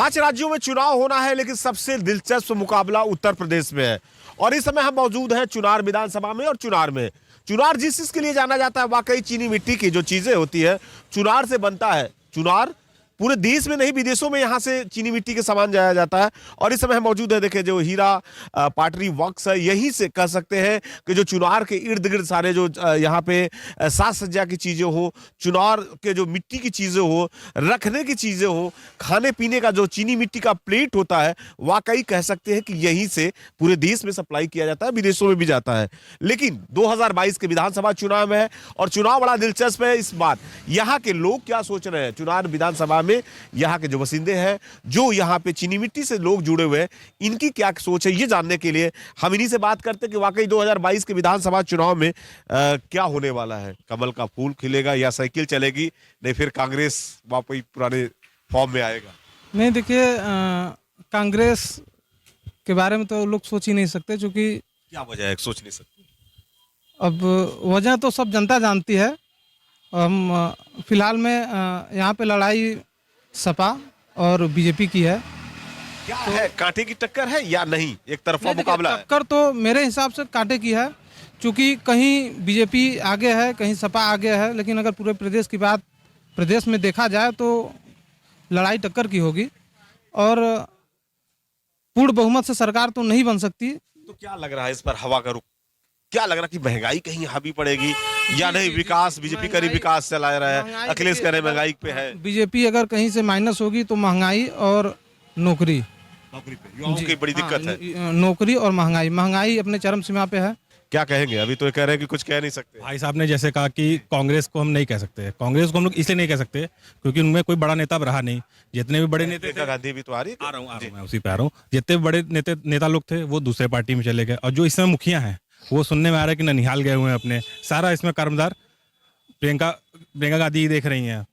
5 राज्यों में चुनाव होना है, लेकिन सबसे दिलचस्प मुकाबला उत्तर प्रदेश में है। और इस समय हम मौजूद हैं चुनार विधानसभा में। और चुनार में चुनार जिस चीज के लिए जाना जाता है, वाकई चीनी मिट्टी की जो चीजें होती है चुनार से बनता है। चुनार पूरे देश में नहीं, विदेशों में यहाँ से चीनी मिट्टी के सामान जाया जाता है। और इस समय हम मौजूद है, देखिए जो हीरा पाटरी वक्स है, यहीं से कह सकते हैं कि जो चुनार के इर्द गिर्द सारे जो यहाँ पे साज सज्जा की चीजें हो, चुनार के जो मिट्टी की चीजें हो, रखने की चीजें हो, खाने पीने का जो चीनी मिट्टी का प्लेट होता है, वाकई कह सकते हैं कि यहीं से पूरे देश में सप्लाई किया जाता है, विदेशों में भी जाता है। लेकिन 2022 के विधानसभा चुनाव में है और चुनाव बड़ा दिलचस्प है। इस बार यहाँ के लोग क्या सोच रहे हैं, चुनार विधानसभा में यहाँ के जो बसिंदे हैं, जो यहाँ पे चीनी मिट्टी से लोग जुड़े हुए हैं, इनकी क्या सोच है, ये जानने के लिए हम इन्हीं से बात करते हैं कि वाकई 2022 के विधानसभा चुनाव में क्या होने वाला है। कमल का फूल खिलेगा या साइकिल चलेगी, नहीं फिर कांग्रेस वापस पुराने फॉर्म में आएगा? नहीं, देखिए कांग्रेस के बारे में तो लोग सोच ही नहीं सकते, क्योंकि क्या वजह है सोच नहीं सकते? अब वजह तो सब जनता जानती है। हम फिलहाल में यहाँ पे लड़ाई सपा और बीजेपी की है। क्या है, कांटे की टक्कर है या नहीं, एक तरफा मुकाबला है? टक्कर तो मेरे हिसाब से कांटे की है, क्योंकि कहीं बीजेपी आगे है, कहीं सपा आगे है। लेकिन अगर पूरे प्रदेश की बात प्रदेश में देखा जाए तो लड़ाई टक्कर की होगी और पूर्ण बहुमत से सरकार तो नहीं बन सकती। तो क्या लग रहा है इस पर हवा का रुख? क्या लग रहा है कि महंगाई कहीं हावी पड़ेगी या नहीं? विकास बीजेपी का विकास चला रहा है, अखिलेश कह रहे हैं महंगाई पे है। बीजेपी अगर कहीं से माइनस होगी तो महंगाई और नौकरी पे युवाओं की बड़ी दिक्कत है। नौकरी और महंगाई अपने चरम सीमा पे है। क्या कहेंगे? अभी तो कह रहे हैं कि कुछ कह नहीं सकते। भाई साहब ने जैसे कहा कि कांग्रेस को हम नहीं कह सकते, कांग्रेस को हम लोग इसलिए नहीं कह सकते क्योंकि उनमें कोई बड़ा नेता रहा नहीं। जितने भी बड़े नेता प्रियंका गांधी भी तो आ रही है। आ रहा हूँ मैं उसी पे आ रहा हूँ। जितने भी बड़े नेता लोग थे वो दूसरे पार्टी में चले गए, और जो इस समय मुखिया हैं वो सुनने में आ रहा है कि ननिहाल गए हुए हैं अपने। सारा इसमें कर्मदार प्रियंका गांधी देख रही हैं।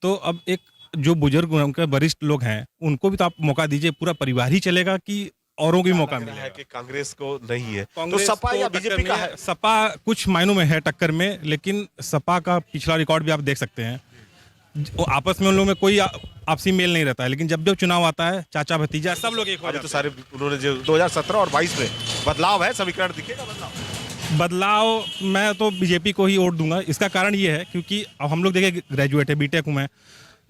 तो अब एक जो बुजुर्ग उनके वरिष्ठ लोग हैं उनको भी तो आप मौका दीजिए। पूरा परिवार ही चलेगा कि औरों की मौका मिलेगा? है कि कांग्रेस को नहीं है तो सपा या बीजेपी का है? सपा कुछ मायनों में है टक्कर में, लेकिन सपा का पिछला रिकॉर्ड भी आप देख सकते हैं। आपस में उन लोगों में कोई आपसी मेल नहीं रहता है, लेकिन जब जब चुनाव आता है चाचा भतीजा सब लोग एक हो जाते हैं। तो सारे उन्होंने जो 2017 और 22 में बदलाव है, समीकरण दिखेगा बदलाव मैं तो बीजेपी को ही वोट दूंगा। इसका कारण ये है क्योंकि अब हम लोग देखिए ग्रेजुएट है, बीटेक हूँ मैं,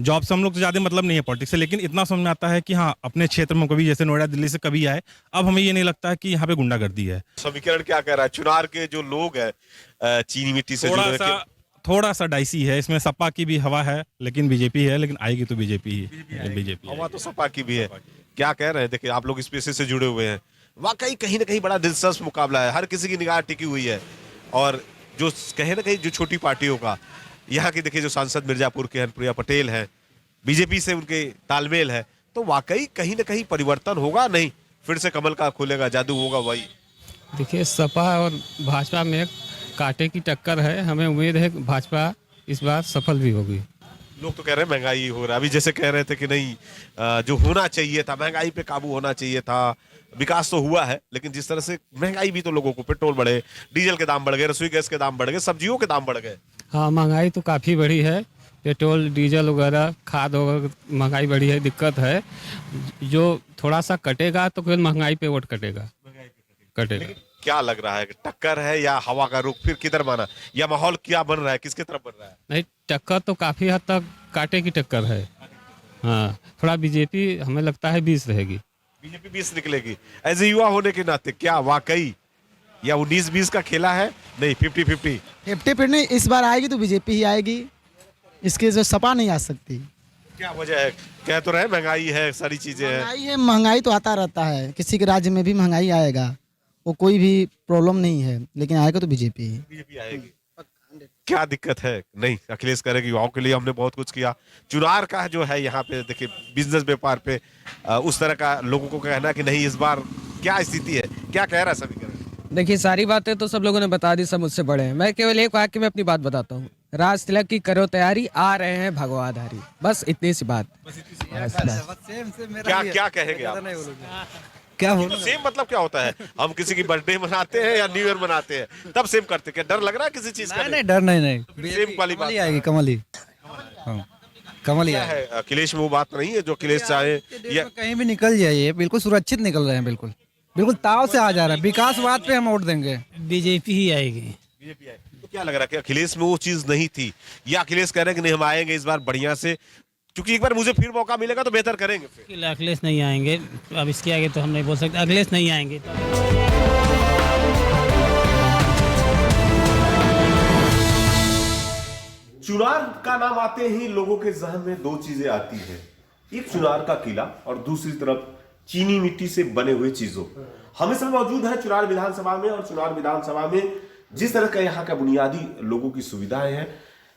जॉब से हम लोग तो ज़्यादा मतलब नहीं है पॉलिटिक्स से, लेकिन इतना समझ में आता है कि हाँ अपने क्षेत्र में कभी जैसे नोएडा दिल्ली से कभी आए, अब हमें ये नहीं लगता है कि यहाँ पे गुंडागर्दी है। समीकरण क्या कह रहा है? चुनार के जो लोग हैं चीनी मिट्टी से थोड़ा सा डाइसी है। इसमें सपा की भी हवा है, लेकिन बीजेपी है, लेकिन आएगी तो बीजेपी ही। बीजेपी हवा तो सपा की भी है। क्या कह रहे हैं? देखिए आप लोग इस पेशे से जुड़े हुए हैं, वाकई कहीं ना कहीं बड़ा दिलचस्प मुकाबला है। हर किसी की निगाह टिकी हुई है और जो कहीं ना कहीं जो छोटी पार्टियों का, यहाँ की देखिए जो सांसद मिर्जापुर के हरप्रिया पटेल है, बीजेपी से उनके तालमेल है, तो वाकई कहीं ना कहीं परिवर्तन होगा। नहीं फिर से कमल का खुलेगा, जादू होगा वही? देखिए सपा और भाजपा में कांटे की टक्कर है। हमें उम्मीद है कि भाजपा इस बार सफल भी होगी। लोग तो कह रहे हैं महंगाई हो रहा है। अभी जैसे कह रहे थे कि नहीं जो होना चाहिए था, महंगाई पे काबू होना चाहिए था। विकास तो हुआ है, लेकिन जिस तरह से महंगाई भी तो लोगों को, पेट्रोल बढ़े, डीजल के दाम बढ़ गए, रसोई गैस के दाम बढ़ गए, सब्जियों के दाम बढ़ गए। हाँ महंगाई तो काफ़ी बढ़ी है। पेट्रोल डीजल वगैरह खाद वगैरह महंगाई बढ़ी है, दिक्कत है। जो थोड़ा सा कटेगा तो फिर महंगाई पे वोट कटेगा। क्या लग रहा है, टक्कर है या हवा का रुख फिर किधर माना, या माहौल क्या बन रहा है, किसके तरफ बन रहा है? नहीं, टक्कर तो काफ़ी हद तक कांटे की टक्कर है। हाँ थोड़ा बीजेपी हमें लगता है 20 रहेगी। बीजेपी 20 निकलेगी। एज ए युवा होने के नाते क्या वाकई या 19-20 का खेला है? नहीं 50-50? 50 नहीं, इस बार आएगी तो बीजेपी ही आएगी, इसके जो सपा नहीं आ सकती। क्या वजह है? कह तो रहे महंगाई है, सारी चीजें हैं। महंगाई तो आता रहता है, किसी के राज्य में भी महंगाई आएगा, वो कोई भी प्रॉब्लम नहीं है, लेकिन आएगा तो बीजेपी आएगी। क्या दिक्कत है? नहीं अखिलेश कह रहे कि युवाओं के लिए हमने बहुत कुछ किया। चुनार का जो है यहाँ पे देखिए बिजनेस व्यापार पे उस तरह का लोगों को कहना कि नहीं इस बार क्या स्थिति है, क्या कह रहा है सभी? देखिए सारी बातें तो सब लोगों ने बता दी, सब मुझसे बड़े हैं। मैं केवल एक वाक्य में अपनी बात बताता हूँ, राज तिलक की करो तैयारी, आ रहे हैं भगवाधारी। बस इतनी सी बात। क्या कहेंगे आप? क्या बोलो? सेम मतलब क्या होता है? हम किसी की बर्थडे मनाते हैं या न्यू ईयर मनाते हैं तब सेम करते हैं? क्या डर लग रहा है किसी चीज का? नहीं डर नहीं सेम वाली बात आएगी, कमल ही। कमल क्या यादव। है अखिलेश में वो बात नहीं है जो अखिलेश चाहे या कहीं भी निकल जाइए बिल्कुल सुरक्षित निकल रहे हैं, बिल्कुल बिल्कुल ताव से आ जा रहा है। विकासवाद पे हम वोट देंगे। बीजेपी ही आएगी। बीजेपी आए तो क्या लग रहा है कि अखिलेश में वो चीज नहीं थी, या अखिलेश कह रहे हैं कि नहीं हम आएंगे इस बार बढ़िया से, क्योंकि एक बार मुझे फिर मौका मिलेगा तो बेहतर करेंगे फिर। अखिलेश नहीं आएंगे, अब इसके आगे तो हम नहीं बोल सकते, अखिलेश नहीं आएंगे। चुनार का नाम आते ही लोगों के जहन में दो चीजें आती हैं, एक चुनार का किला और दूसरी तरफ चीनी मिट्टी से बने हुए चीजों। हम इस समय मौजूद है चुनार विधानसभा में, और चुनार विधानसभा में जिस तरह का यहाँ का बुनियादी लोगों की सुविधाएं हैं,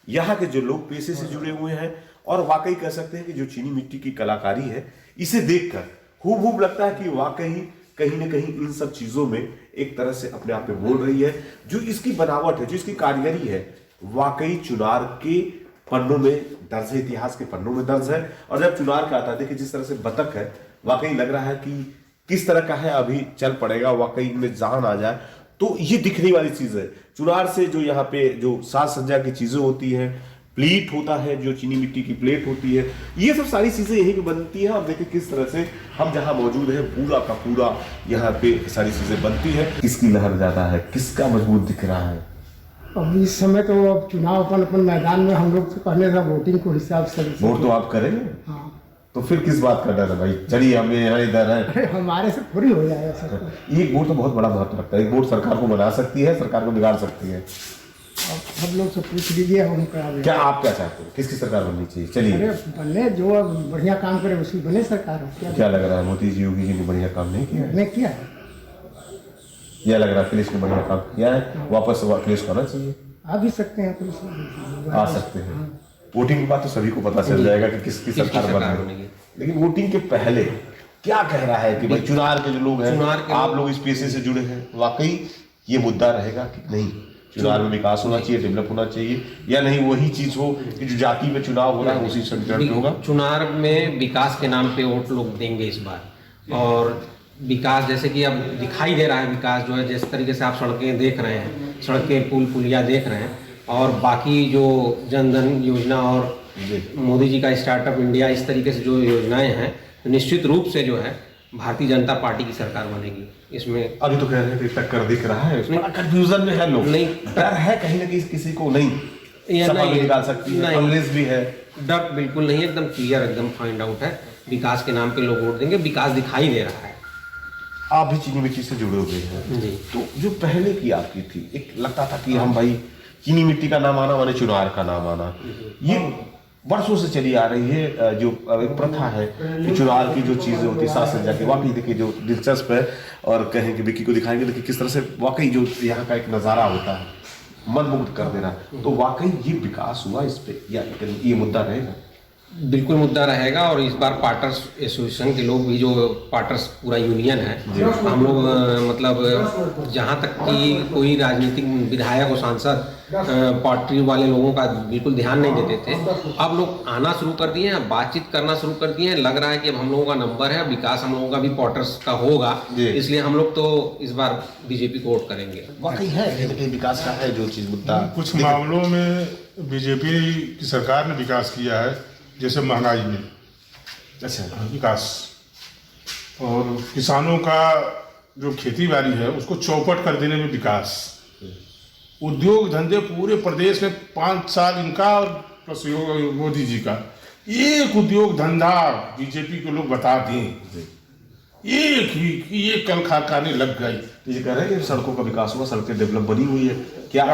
यहाँ के जो लोग पेशे से जुड़े हुए हैं, और वाकई कह सकते हैं कि जो चीनी मिट्टी की कलाकारी है, इसे देखकर खूब लगता है कि वाकई कहीं ना कहीं इन सब चीजों में एक तरह से अपने आप में बोल रही है। जो इसकी बनावट है, जो इसकी कारीगरी है, वाकई चुनार के पन्नों में दर्ज है, इतिहास के पन्नों में दर्ज है। और जब चुनार का आता है, देखिए जिस तरह से बतख है, वाकई लग रहा है कि किस तरह का है, अभी चल पड़ेगा, वाकई इनमें जान आ जाए तो ये दिखने वाली चीज है। चुनार से जो यहाँ पे जो साज सज्जा की चीजें होती हैं, प्लेट होता है, जो चीनी मिट्टी की प्लेट होती है, ये सब सारी चीजें यहीं पे बनती हैं। अब देखिए किस तरह से हम जहां मौजूद हैं, पूरा का पूरा यहाँ पे सारी चीजें बनती है। किसकी लहर ज्यादा है, किसका मजबूत दिख रहा है? अब इस समय तो अब चुनाव अपन मैदान में हम लोग तो पहले था वोटिंग को हिसाब से। वोट तो आप करेंगे, हाँ। तो फिर किस बात का डर है भाई? चलिए हमें यहाँ इधर है, अरे हमारे से थोड़ी हो जाएगा सर। एक वोट तो बहुत बड़ा महत्व रखता है। एक वोट सरकार को बना सकती है, सरकार को बिगाड़ सकती है। अब सब लोग से पूछ लीजिए, हम क्या आप क्या चाहते हैं, किसकी सरकार बननी चाहिए? चलिए, अरे बने जो बढ़िया काम करे उसकी बने सरकार। क्या लग रहा है मोदी जी, योगी जी ने बढ़िया काम नहीं किया है? नहीं किया है। यह लग रहा है अखिलेश ने बढ़िया काम किया है, वापस अखिलेश को आना चाहिए। आ भी सकते हैं पुलिस, आ सकते हैं। वोटिंग के बाद तो सभी को पता चल जाएगा कि किसकी सरकार बनेगी, लेकिन वोटिंग के पहले क्या कह रहा है कि भाई चुनार के जो लोग हैं, आप लोग इस पेशे से जुड़े हैं, वाकई ये मुद्दा रहेगा कि नहीं चुनार में विकास होना चाहिए, डेवलप होना चाहिए, या नहीं वही चीज हो कि जो जाति में चुनाव हो रहा है उसी से रिजल्ट होगा? चुनार में विकास के नाम पे वोट लोग देंगे इस बार। और विकास जैसे कि अब दिखाई दे रहा है, विकास जो है जिस तरीके से आप सड़कें देख रहे हैं, सड़कें पुल पुलिया देख रहे हैं, और बाकी जो जन धन योजना और मोदी जी का स्टार्टअप इंडिया, इस तरीके से जो योजनाएं हैं, तो निश्चित रूप से जो है भारतीय जनता पार्टी की सरकार बनेगी। इसमें अभी तो कह रहे हैं कि टक्कर दिख रहा है, कंफ्यूजन में है लोग, नहीं डर है कहीं ना कहीं किसी को, नहीं नहीं निकाल सकती है, कांग्रेस भी है, डर बिल्कुल नहीं, एकदम क्लियर, एकदम फाइंड आउट है। विकास के नाम पे लोग वोट देंगे, विकास दिखाई दे रहा है। आप भी चीनी मिट्टी से जुड़े हुए हैं जी, तो जो पहले की आपकी थी, एक लगता था कि हम भाई चीनी मिट्टी का नाम आना माने चुनार का नाम आना, ये वर्षों से चली आ रही है। जो एक प्रथा है कि चुनार की जो चीजें होती है साज सज्जा की, वाकई देखिए जो दिलचस्प है, और कहें कि विकी को दिखाएंगे, देखिए किस तरह से वाकई जो यहाँ का एक नज़ारा होता है, मन मुग्ध कर देना। तो वाकई ये विकास हुआ इस पे, या ये मुद्दा रहेगा? बिल्कुल मुद्दा रहेगा। और इस बार पार्टर्स एसोसिएशन के लोग भी, जो पार्टर्स पूरा यूनियन है, हम लोग मतलब जहाँ तक कि कोई राजनीतिक विधायक और सांसद पार्टी वाले लोगों का बिल्कुल ध्यान नहीं देते थे, अब लोग आना शुरू कर दिए हैं, बातचीत करना शुरू कर दिए हैं। लग रहा है कि अब हम लोगों का नंबर है, विकास हम लोगों का भी पार्टर्स का होगा, इसलिए हम लोग तो इस बार बीजेपी को वोट करेंगे। वाकई है विकास का है जो चीज़ मुद्दा। कुछ मामलों में बीजेपी की सरकार ने विकास किया है, जैसे महंगाई में अच्छा विकास, और किसानों का जो खेती बाड़ी है उसको चौपट कर देने में विकास, उद्योग धंधे पूरे प्रदेश में 5 साल इनका और प्लस मोदी जी का, एक उद्योग धंधा बीजेपी के लोग बता दें, एक ही ये कल कारखाने लग गई। ये कह रहे हैं कि सड़कों का विकास हुआ, सड़कें डेवलप बनी हुई है क्या?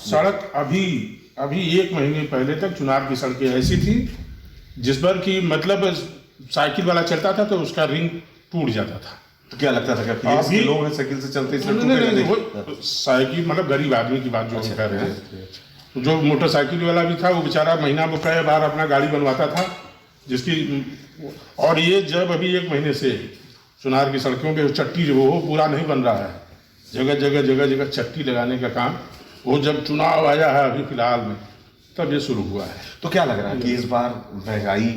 सड़क अभी 1 महीने पहले तक चुनार की सड़कें ऐसी थी जिस पर कि मतलब साइकिल वाला चलता था तो उसका रिंग टूट जाता था। तो क्या लगता था कि अभी लोग हैं साइकिल से चलते, नहीं, साइकिल मतलब गरीब आदमी की बात जो हम कह रहे हैं। जो मोटरसाइकिल वाला भी था वो बेचारा महीना में कई बार अपना गाड़ी बनवाता था, जिसकी, और ये जब अभी 1 महीने से चुनार की सड़कों के चट्टी जो वो पूरा नहीं बन रहा है, जगह जगह चट्टी लगाने का काम, वो जब चुनाव आया है अभी फिलहाल में, तब ये शुरू हुआ है। तो क्या लग रहा है कि इस बार महंगाई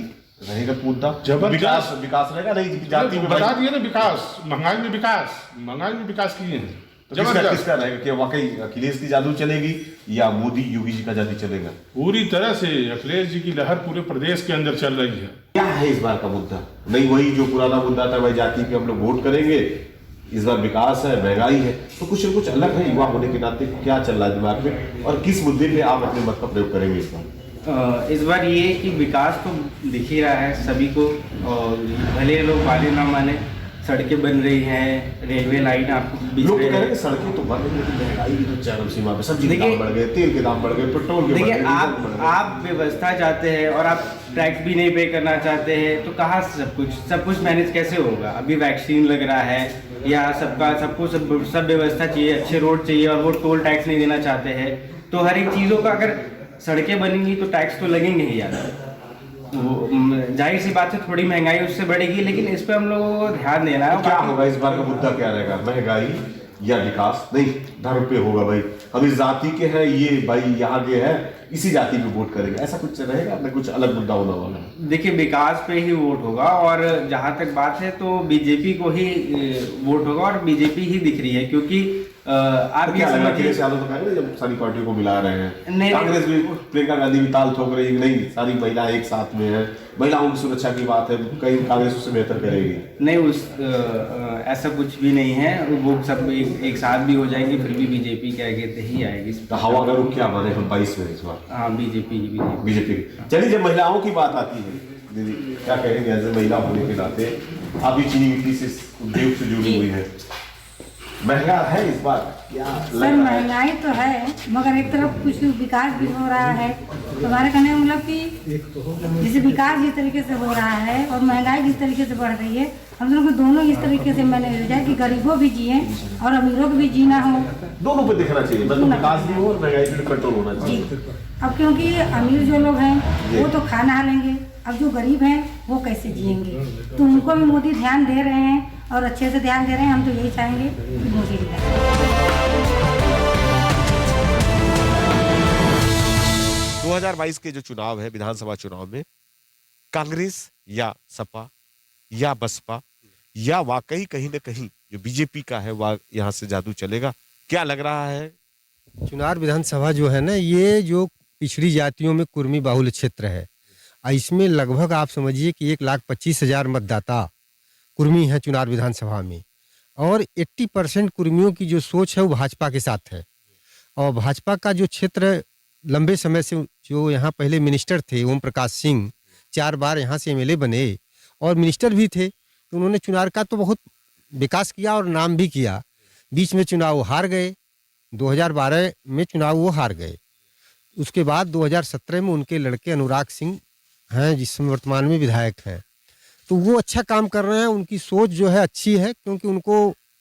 रहेगा मुद्दा, विकास रहेगा? नहीं जाति में बता दिए ना, विकास, महंगाई में विकास किए हैं। तो किसका रहेगा कि वाकई अखिलेश की जादू चलेगी या मोदी योगी जी का जादू चलेगा? पूरी तरह से अखिलेश जी की लहर पूरे प्रदेश के अंदर चल रही है। क्या है इस बार का मुद्दा? नहीं वही जो पुराना मुद्दा था, वही जाति पे हम लोग वोट करेंगे, इस बार विकास है, महंगाई है, तो कुछ न कुछ अलग है। युवा होने के नाते क्या चल रहा है दिमाग में और किस मुद्दे पे आप अपने मत का प्रयोग करेंगे इस बार? इस बार ये कि विकास तो दिख ही रहा है सभी को, और भले लोग माने ना माने, सड़कें बन रही हैं, रेलवे लाइन आपको लोग कह रहे हैं सड़कें तो बन रही है, लेकिन महंगाई भी तो चरम सीमा पे, सब्जी के दाम बढ़ गए, तेल के दाम बढ़ गए, पेट्रोल के बढ़ गए। आप व्यवस्था चाहते हैं और आप टैक्स भी नहीं पे करना चाहते हैं, तो कहाँ से सब कुछ मैनेज कैसे होगा? अभी वैक्सीन लग रहा है या सबको सब व्यवस्था चाहिए, अच्छे रोड चाहिए, और वो टोल टैक्स नहीं देना चाहते हैं, तो हर एक चीज़ों का अगर सड़कें बनेंगी तो टैक्स तो लगेंगे ही ज़्यादा। जाहिर सी बात है थोड़ी महंगाई उससे बढ़ेगी, लेकिन इस पे हम लोगों को ध्यान देना है। क्या होगा इस बार का मुद्दा, क्या रहेगा? महंगाई या विकास? नहीं, धर्म पे होगा भाई, हम इस जाति के हैं, ये भाई यहाँ के हैं, इसी जाति पे वोट करेंगे, ऐसा कुछ रहेगा? अपने कुछ अलग मुद्दा होना वाला है? देखिए विकास पे ही वोट होगा, और जहाँ तक बात है तो बीजेपी को ही वोट होगा, और बीजेपी ही दिख रही है, क्योंकि आप क्या लगा अखिलेश यादव तो कहेंगे जब सारी पार्टियों को मिला रहे हैं, कांग्रेस भी, प्रियंका गांधी भी ताल ठोक रही, नहीं सारी महिला एक साथ में है, महिलाओं की सुरक्षा की बात है, कहीं कांग्रेस उससे बेहतर करेगी? नहीं, ऐसा कुछ भी नहीं है, वो सब एक साथ भी हो जाएंगे, फिर भी बीजेपी के आगे ही आएगी। तो हवा का रुख क्या माने हम 22 में इस बार? हाँ, बीजेपी। चलिए, जब महिलाओं की बात आती है दीदी, क्या कहेंगे एज ए महिला होने के नाते? आप भी चीनी मिट्टी से उद्योग से जुड़ी हुई है, महंगा है इस बार क्या? सर महंगाई तो है, मगर एक तरफ कुछ विकास भी हो रहा है, तो हमारे कहने का मतलब कि जैसे विकास जिस तरीके से हो रहा है और महंगाई जिस तरीके से बढ़ रही है, हम लोग को दोनों इस तरीके से मैनेज हो जाए कि गरीबों भी जिए और अमीरों को भी जीना हो, दोनों पे दिखना चाहिए, मतलब विकास भी हो और महंगाई भी कंट्रोल होना चाहिए। अब क्योंकि अमीर जो लोग हैं वो तो खा नहा लेंगे, अब जो गरीब हैं वो कैसे जिएंगे? तो उनको भी मोदी ध्यान दे रहे हैं और अच्छे से ध्यान दे रहे हैं। हम तो यही चाहेंगे कि मोदी जी 2022 के जो चुनाव है, विधानसभा चुनाव में कांग्रेस या सपा या बसपा या वाकई कहीं न कहीं जो बीजेपी का है वह यहाँ से जादू चलेगा, क्या लग रहा है? चुनार विधानसभा जो है ना, ये जो पिछड़ी जातियों में कुर्मी बाहुल्य क्षेत्र है, इसमें लगभग आप समझिए कि 1,25,000 मतदाता कुर्मी हैं चुनार विधानसभा में, और 80% कुर्मियों की जो सोच है वो भाजपा के साथ है। और भाजपा का जो क्षेत्र लंबे समय से, जो यहाँ पहले मिनिस्टर थे ओम प्रकाश सिंह, 4 बार यहाँ से एमएलए बने और मिनिस्टर भी थे, तो उन्होंने चुनार का तो बहुत विकास किया और नाम भी किया। बीच में चुनाव हार गए, 2012 में चुनाव वो हार गए। उसके बाद 2017 में उनके लड़के अनुराग सिंह हैं, जिसमें वर्तमान में विधायक हैं, तो वो अच्छा काम कर रहे हैं। उनकी सोच जो है अच्छी है, क्योंकि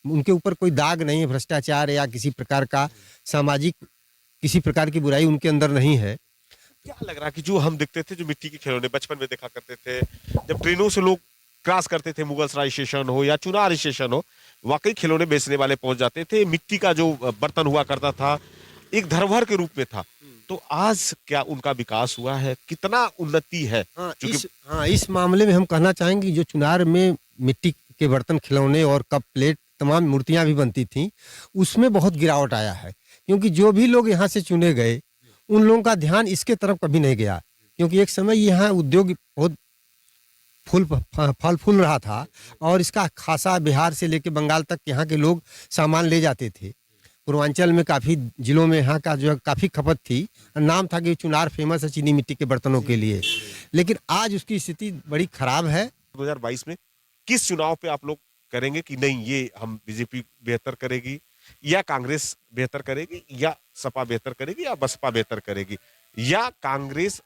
उनके ऊपर कोई दाग नहीं है, भ्रष्टाचार या किसी प्रकार का सामाजिक किसी प्रकार की बुराई उनके अंदर नहीं है। क्या लग रहा है कि जो हम देखते थे, जो मिट्टी के खिलौने बचपन में देखा करते थे, जब ट्रेनों से लोग क्रॉस करते थे, मुगलसराय स्टेशन हो या चुनार स्टेशन हो, वाकई खिलौने बेचने वाले पहुंच जाते थे, मिट्टी का जो बर्तन हुआ करता था एक धरोहर के रूप में था। तो आज क्या उनका विकास हुआ है? कितना उन्नति है? इस मामले में हम कहना चाहेंगे, जो चुनार में मिट्टी के बर्तन, खिलौने और कप प्लेट, तमाम मूर्तियां भी बनती थीं, उसमें बहुत गिरावट आया है, क्योंकि जो भी लोग यहाँ से चुने गए उन लोगों का ध्यान इसके तरफ कभी नहीं गया, क्योंकि एक समय यहाँ उद्योग बहुत फल फूल रहा था, और इसका खासा बिहार से लेकर बंगाल तक यहाँ के लोग सामान ले जाते थे। पूर्वांचल में काफ़ी जिलों में यहाँ का जो है काफ़ी खपत थी, नाम था कि चुनार फेमस है चीनी मिट्टी के बर्तनों के लिए, लेकिन आज उसकी स्थिति बड़ी खराब है। 2022 में किस चुनाव पे आप लोग करेंगे कि नहीं ये हम बीजेपी बेहतर करेगी या कांग्रेस बेहतर करेगी या सपा बेहतर करेगी या बसपा बेहतर करेगी, या कांग्रेस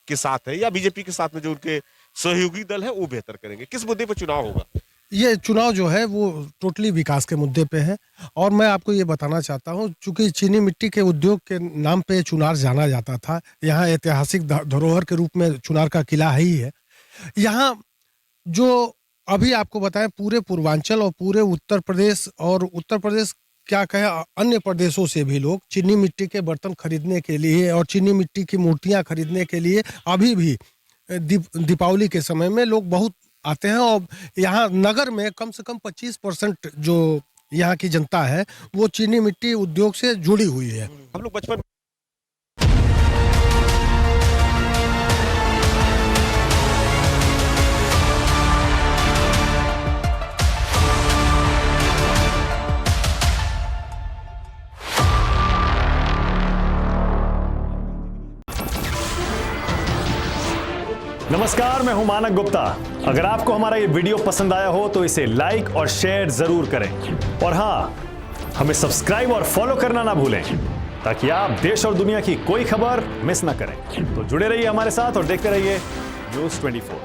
के साथ है या बीजेपी के साथ में जो उनके सहयोगी दल है वो बेहतर करेंगे? किस मुद्दे पर चुनाव होगा? ये चुनाव जो है वो टोटली विकास के मुद्दे पे है। और मैं आपको ये बताना चाहता हूँ, चूंकि चीनी मिट्टी के उद्योग के नाम पे चुनार जाना जाता था, यहाँ ऐतिहासिक धरोहर के रूप में चुनार का किला ही है। यहाँ जो अभी आपको बताएं, पूरे पूर्वांचल और पूरे उत्तर प्रदेश क्या कहें, अन्य प्रदेशों से भी लोग चीनी मिट्टी के बर्तन खरीदने के लिए और चीनी मिट्टी की मूर्तियाँ खरीदने के लिए अभी भी दीपावली के समय में लोग बहुत आते हैं। और यहाँ नगर में कम से कम 25% जो यहाँ की जनता है वो चीनी मिट्टी उद्योग से जुड़ी हुई है। हम लोग बचपन नमस्कार, मैं हूं मानक गुप्ता। अगर आपको हमारा ये वीडियो पसंद आया हो तो इसे लाइक और शेयर जरूर करें और हाँ, हमें सब्सक्राइब और फॉलो करना ना भूलें ताकि आप देश और दुनिया की कोई खबर मिस ना करें। तो जुड़े रहिए हमारे साथ और देखते रहिए News 24।